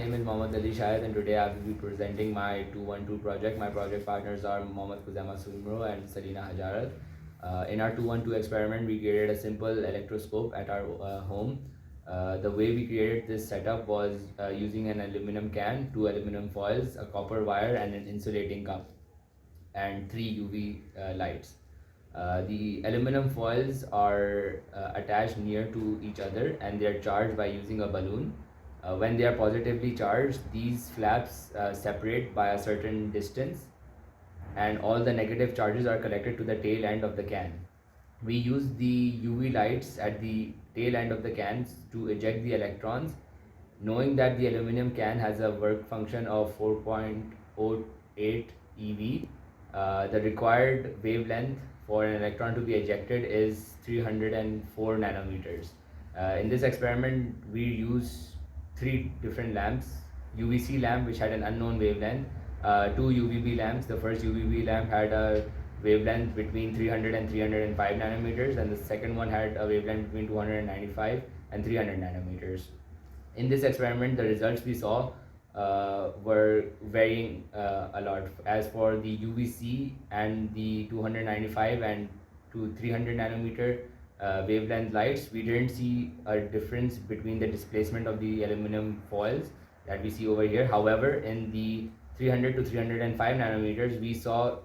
name is Shahid, and today I will be presenting my 212 project. My project partners are Khuzima, Soomro, and Selina Hajarat. In our 212 experiment, we created a simple electroscope at our home. The way we created this setup was using an aluminum can, 2 aluminum foils, a copper wire, and an insulating cup, and 3 UV lights. The aluminum foils are attached near to each other, and they are charged by using a balloon. When they are positively charged, these flaps separate by a certain distance, and all the negative charges are collected to the tail end of the can. We use the UV lights at the tail end of the cans to eject the electrons. Knowing that the aluminum can has a work function of 4.08 eV, the required wavelength for an electron to be ejected is 304 nanometers. In this experiment, we use 3 different lamps: UVC lamp, which had an unknown wavelength, 2 UVB lamps. The first UVB lamp had a wavelength between 300 and 305 nanometers, and the second one had a wavelength between 295 and 300 nanometers. In this experiment, the results we saw were varying a lot. As for the UVC and the 295 and to 300 nanometer wavelength lights, we didn't see a difference between the displacement of the aluminum foils that we see over here. However, in the 300 to 305 nanometers, we saw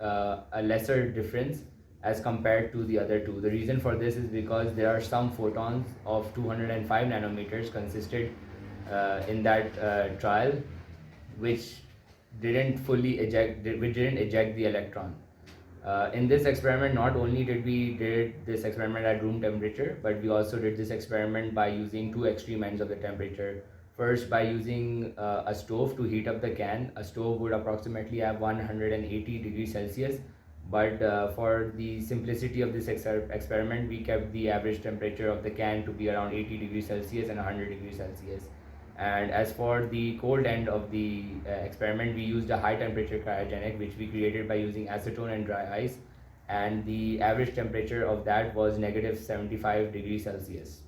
a lesser difference as compared to the other two. The reason for this is because there are some photons of 205 nanometers consisted in that trial, which didn't eject the electron. In this experiment, not only did we did this experiment at room temperature, but we also did this experiment by using 2 extreme ends of the temperature. First, by using a stove to heat up the can. A stove would approximately have 180 degrees Celsius, but for the simplicity of this experiment, we kept the average temperature of the can to be around 80 degrees Celsius and 100 degrees Celsius. And as for the cold end of the experiment, we used a high temperature cryogenic, which we created by using acetone and dry ice, and the average temperature of that was negative 75 degrees Celsius.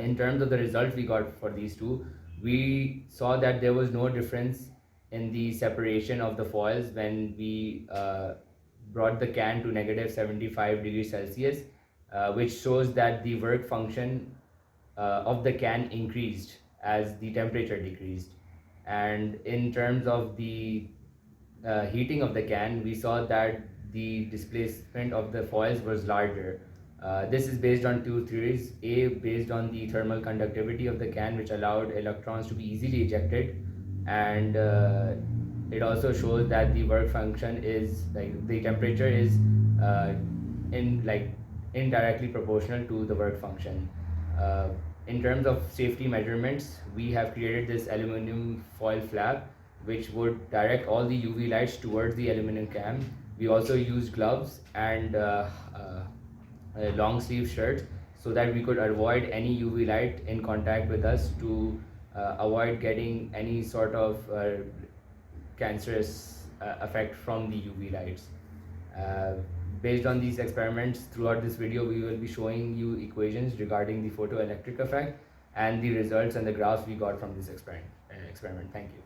In terms of the results we got for these two, we saw that there was no difference in the separation of the foils when we brought the can to negative 75 degrees Celsius, which shows that the work function of the can increased as the temperature decreased. And in terms of the heating of the can, we saw that the displacement of the foils was larger. This is based on 2 theories. A, based on the thermal conductivity of the can, which allowed electrons to be easily ejected, and it also shows that the work function is the temperature is indirectly proportional to the work function. In terms of safety measurements, we have created this aluminum foil flap, which would direct all the UV lights towards the aluminum can. We also used gloves and long sleeve shirts so that we could avoid any UV light in contact with us, to avoid getting any sort of cancerous effect from the UV lights. Based on these experiments, throughout this video we will be showing you equations regarding the photoelectric effect and the results and the graphs we got from this experiment. Thank you.